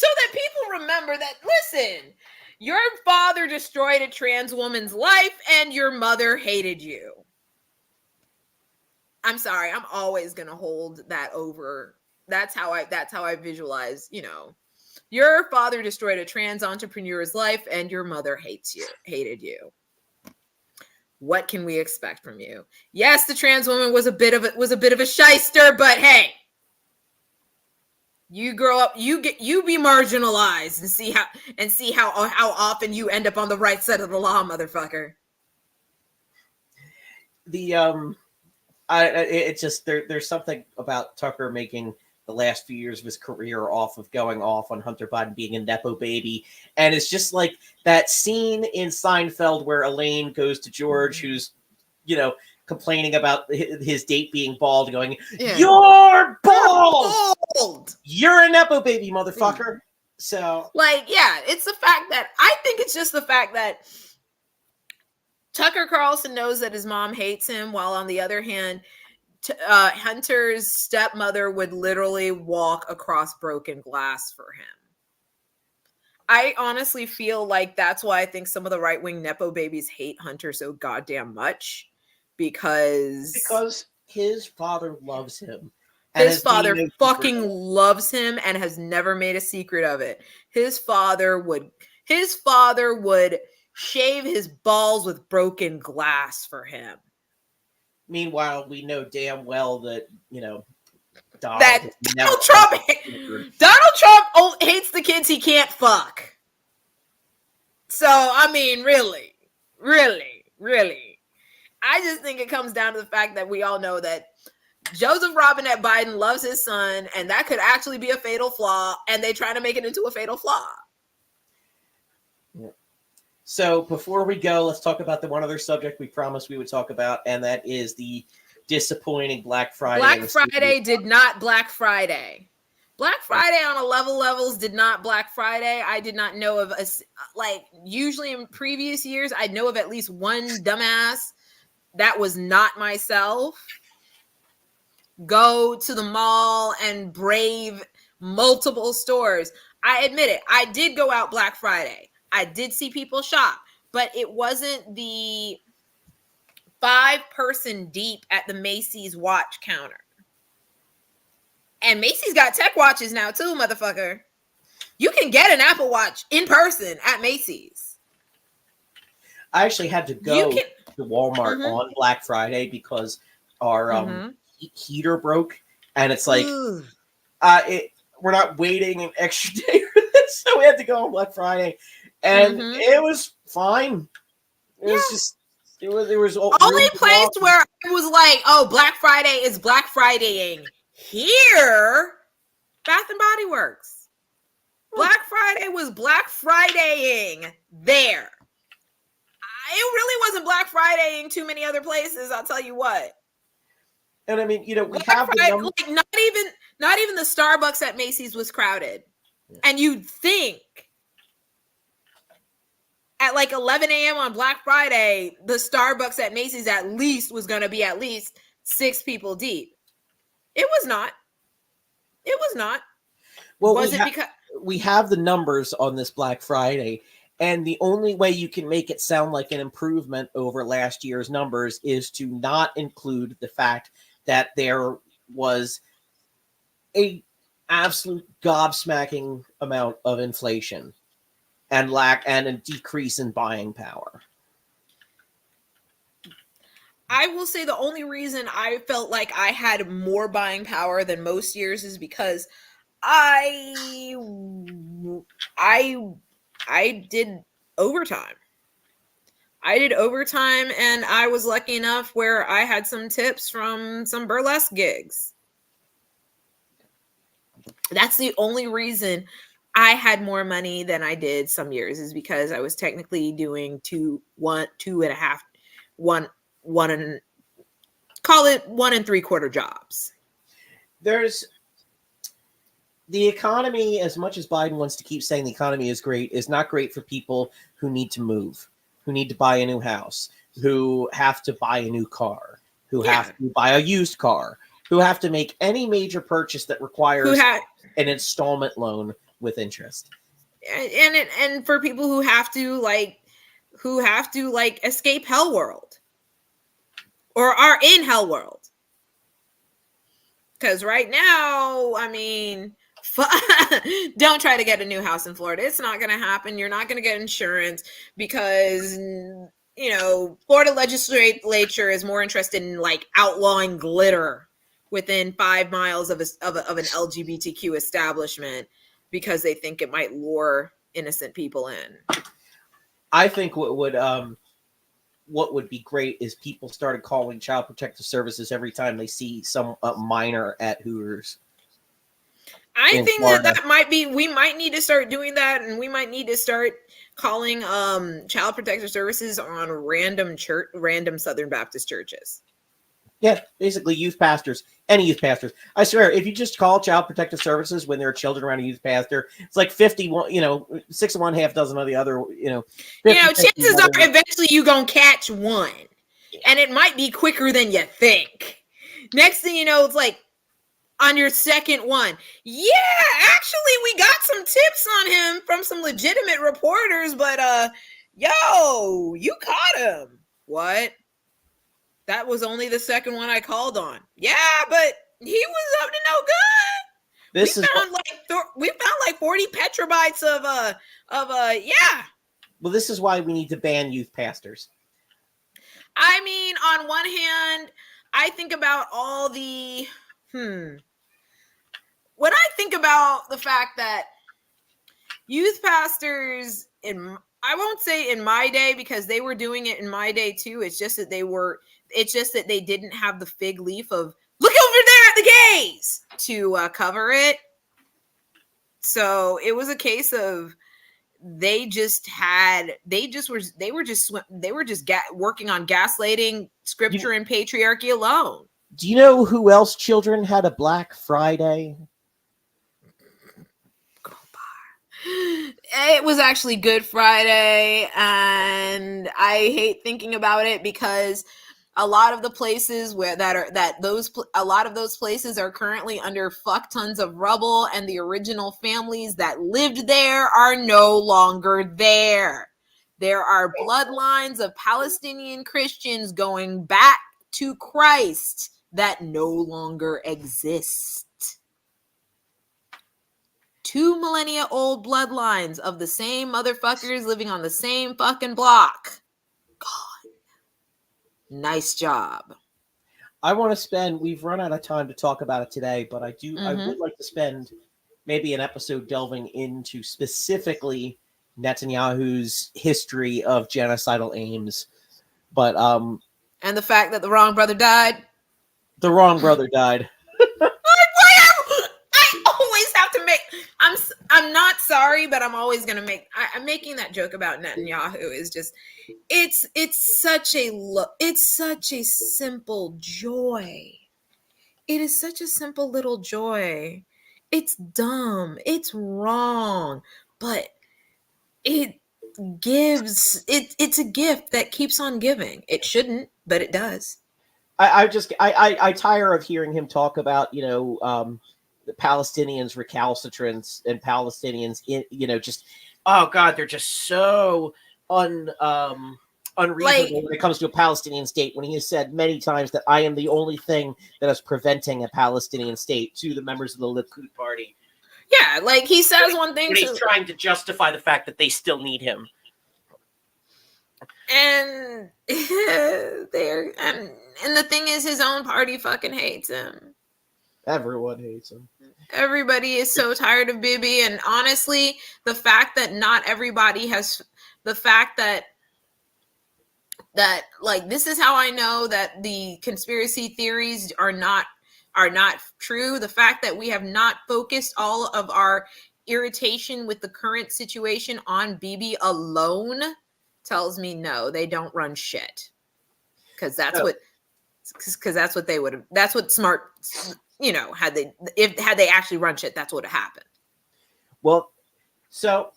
that people remember that, listen, your father destroyed a trans woman's life and your mother hated you. I'm sorry, I'm always going to hold that over. That's how I visualize, your father destroyed a trans entrepreneur's life and your mother hated you. What can we expect from you? Yes, the trans woman was a bit of a shyster, but hey, you grow up, you be marginalized and see how often you end up on the right side of the law, motherfucker. It's just there's something about Tucker making the last few years of his career off of going off on Hunter Biden being a Nepo baby. And it's just like that scene in Seinfeld where Elaine goes to George, who's, complaining about his date being bald, going, you're bald! You're a Nepo baby, motherfucker. So, it's the fact that, I think it's just the fact that Tucker Carlson knows that his mom hates him, while on the other hand, Hunter's stepmother would literally walk across broken glass for him. I honestly feel like that's why I think some of the right-wing Nepo babies hate Hunter so goddamn much, because his father loves him. His father fucking loves him and has never made a secret of it. His father would shave his balls with broken glass for him. Meanwhile, we know damn well that, That never Donald Trump hates the kids he can't fuck. So, I mean, really. I just think it comes down to the fact that we all know that Joseph Robinette Biden loves his son, and that could actually be a fatal flaw, and they try to make it into a fatal flaw. Yeah. So before we go, let's talk about the one other subject we promised we would talk about, and that is the disappointing Black Friday. Black Friday did not Black Friday. Black Friday on a levels did not Black Friday. I did not know of usually in previous years, I know of at least one dumbass that was not myself go to the mall and brave multiple stores. I admit it. I did go out Black Friday. I did see people shop, but it wasn't the 5-person deep at the Macy's watch counter. And Macy's got tech watches now too, motherfucker. You can get an Apple Watch in person at Macy's. I actually had to go to Walmart on Black Friday because our heater broke, and it's like we're not waiting an extra day for this, so we had to go on Black Friday, and it was fine. It was just it was only place where I was like, oh, Black Friday is Black Fridaying here. Bath and Body Works. Black Friday was Black Fridaying there. It really wasn't Black Fridaying too many other places, I'll tell you what. And I mean, we Black have Friday, not even the Starbucks at Macy's was crowded. Yeah. And you'd think at like 11 a.m. on Black Friday, the Starbucks at Macy's at least was going to be at least 6 people deep. It was not. Well, because we have the numbers on this Black Friday, and the only way you can make it sound like an improvement over last year's numbers is to not include the fact that there was a absolute gobsmacking amount of inflation and a decrease in buying power. I will say the only reason I felt like I had more buying power than most years is because I did overtime. And I was lucky enough where I had some tips from some burlesque gigs. That's the only reason I had more money than I did some years, is because I was technically doing call it 1 3/4 jobs. There's the economy, as much as Biden wants to keep saying the economy is great, is not great for people who need to move, who need to buy a new house, who have to buy a new car, who have to buy a used car, who have to make any major purchase that requires an installment loan with interest. And for people who have to escape hell world or are in hell world. Because right now, I mean, don't try to get a new house in Florida. It's not going to happen. You're not going to get insurance because, Florida legislature is more interested in outlawing glitter within 5 miles of an LGBTQ establishment because they think it might lure innocent people in. I think what would be great is people started calling Child Protective Services every time they see some minor at Hooters. I think that might be, we might need to start doing that, and we might need to start calling Child Protective Services on random Southern Baptist churches. Yeah, basically any youth pastors. I swear, if you just call Child Protective Services when there are children around a youth pastor, it's like 51, 6 of one, half dozen of the other, 50, chances are eventually you gonna catch one. Yeah. And it might be quicker than you think. Next thing you know, it's like on your second one. Yeah, actually we got some tips on him from some legitimate reporters, but yo, you caught him. What? That was only the second one I called on. Yeah, but he was up to no good. We found like 40 petabytes of yeah. Well, this is why we need to ban youth pastors. I mean, on one hand, I think about all the think about the fact that youth pastors I won't say in my day, because they were doing it in my day too. It's just that they didn't have the fig leaf of look over there at the gays to cover it. So it was a case of they were just working on gaslighting scripture and patriarchy alone. Do you know who else children had a Black Friday? It was actually Good Friday, and I hate thinking about it because a lot of the places a lot of those places are currently under fuck tons of rubble, and the original families that lived there are no longer there. There are bloodlines of Palestinian Christians going back to Christ that no longer exist. 2 millennia old bloodlines of the same motherfuckers living on the same fucking block. God. Nice job. I want to spend, we've run out of time to talk about it today, but I would like to spend maybe an episode delving into specifically Netanyahu's history of genocidal aims. But and the fact that the wrong brother died. The wrong brother died. I always have to make. I'm not sorry, but I'm always gonna make. I'm making that joke about Netanyahu is just. It's such a simple joy. It is such a simple little joy. It's dumb. It's wrong, but it gives. It's a gift that keeps on giving. It shouldn't, but it does. I tire of hearing him talk about, the Palestinians recalcitrants and Palestinians, just, oh God, they're just so unreasonable when it comes to a Palestinian state, when he has said many times that I am the only thing that is preventing a Palestinian state to the members of the Likud party. Yeah, like he says one thing. But he's trying to justify the fact that they still need him. And and the thing is, his own party fucking hates him. Everyone hates him. Everybody is so tired of Bibi, and honestly, the fact that not everybody has the fact that like this is how I know that the conspiracy theories are not true. The fact that we have not focused all of our irritation with the current situation on Bibi alone tells me no, they don't run shit. Because that's what they would have. That's what smart, had they actually run shit, that's what would have happened. Well, so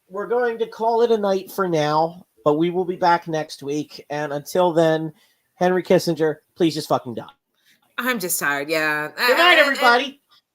we're going to call it a night for now, but we will be back next week. And until then, Henry Kissinger, please just fucking die. I'm just tired. Yeah. Good night, everybody.